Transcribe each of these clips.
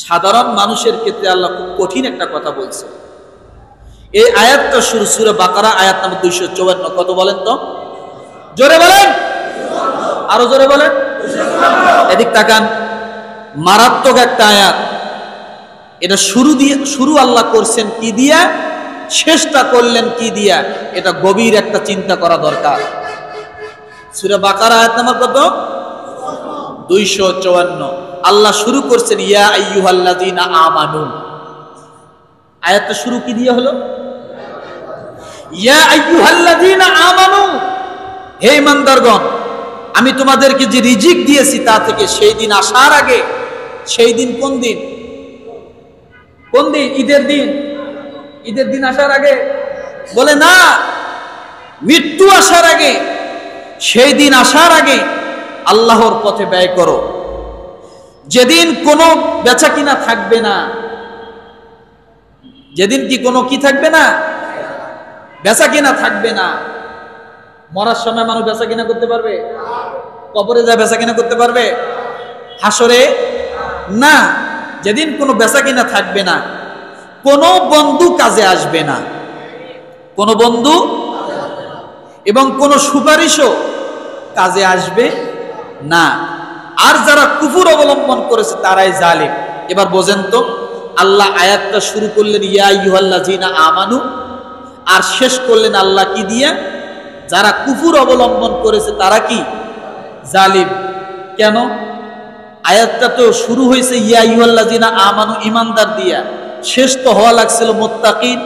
সাধারণ মানুষের ক্ষেত্রে আল্লাহ খুব কঠিন একটা কথা বলছে। এই আয়াতটা শুরু সূরা বাকারা আয়াত নম্বর 254। কত বলেন তো? জোরে বলেন, আরো জোরে বলেন। এদিক তাকান, মারাত্মক একটা আয়াত। এটা শুরু আল্লাহ করছেন কি দিয়া, শেষটা করলেন কি দিয়া, এটা গভীর একটা চিন্তা করা দরকার। সূরা বাকারা আয়াত নম্বর কত? 254। আল্লাহ শুরু করছেন ইয়া আইয়ুহাল্লাযীনা আমানু। আয়াতটা শুরু কি দিয়ে হলো? ইয়া আইয়ুহাল্লাযীনা আমানু, হে ঈমানদারগণ, আমি তোমাদেরকে যে রিজিক দিয়েছি তা থেকে সেই দিন আসার আগে, সেই দিন কোন দিন? কোন দিন? ঈদের দিন। ঈদের দিন আসার আগে বলে না, মৃত্যু আসার আগে, সেই দিন আসার আগে আল্লাহর পথে ব্যয় করো, যেদিন কোনো বেচা কিনা থাকবে না। যেদিন কি কোনো কি থাকবে না? বেচা কিনা থাকবে না। মরার সময় মানুষ বেচা কিনা করতে পারবে? কবরে যা বেচা কিনা করতে পারবে? হাসরে না। যেদিন কোনো বেচা কিনা থাকবে না, কোনো বন্ধু কাজে আসবে না, কোনো বন্ধু এবং কোনো সুপারিশও কাজে আসবে না। আর যারা কুফর অবলম্বন করেছে তারাই জালিম। এবার বোঝেন তো, আল্লাহ আয়াতটা শুরু করলেন ইয়া আইয়ুহাল্লাযীনা আমানু, আর শেষ করলেন আল্লাহ কি দিয়ে? যারা কুফর অবলম্বন করেছে তারা কি? জালিম। কেন? আয়াতটা তো শুরু হয়েছে ইয়া আইয়ুহাল্লাযীনা আমানু, ঈমানদার দিয়া, শেষ তো হওয়া লাগছিল মুত্তাকিন,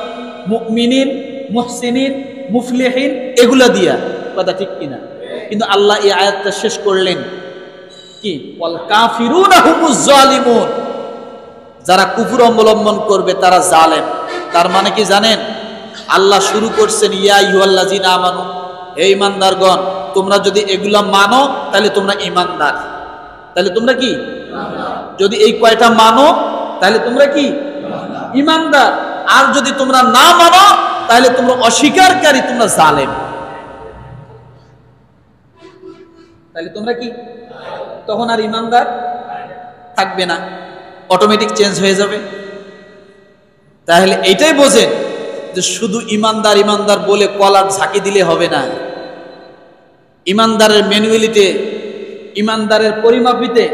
মুমিনিন, মুহসিনিন, মুফলিহিন এগুলা দিয়া। কথা ঠিক কিনা? কিন্তু আল্লাহ এই আয়াতটা শেষ করলেন কি? ওয়াল কাফিরুনা হুমুজ জালিমুন, যারা কুফর অবলম্বন করবে তারা জালেম। তার মানে কি জানেন? আল্লাহ শুরু করছেন ইয়া আইয়ুহাল্লাযীনা আমানু, হে ঈমানদারগণ, তোমরা যদি এগুলা মানো তাহলে তোমরা ঈমানদার। তাহলে তোমরা কি? যদি এই কয়টা মানো তাহলে তোমরা কি? ঈমানদার। আর যদি তোমরা না মানো তাহলে তোমরা অস্বীকারী, তোমরা জালেম। তাহলে তোমরা কি? তখন আর ঈমানদার থাকবে না, অটোমেটিক চেঞ্জ হয়ে যাবে। তাহলে এইটাই বোঝেন যে শুধু ঈমানদার ঈমানদার বলে কলার ঝাঁকি দিলে হবে না। ঈমানদারের ম্যানুয়ালিতে, ঈমানদারের পরিমাপিতে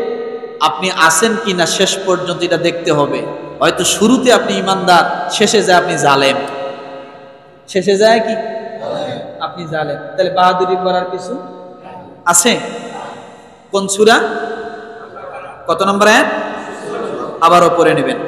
আপনি আছেন কি না শেষ পর্যন্ত এটা দেখতে হবে। হয়তো শুরুতে আপনি ঈমানদার, শেষে যায় আপনি জালেম। শেষে যায় কি? আপনি জালেম। তাহলে বাহাদুরি করার কিছু আছে? কোন সূরা? কত নম্বর আয়াত? আবার উপরে নেবেন।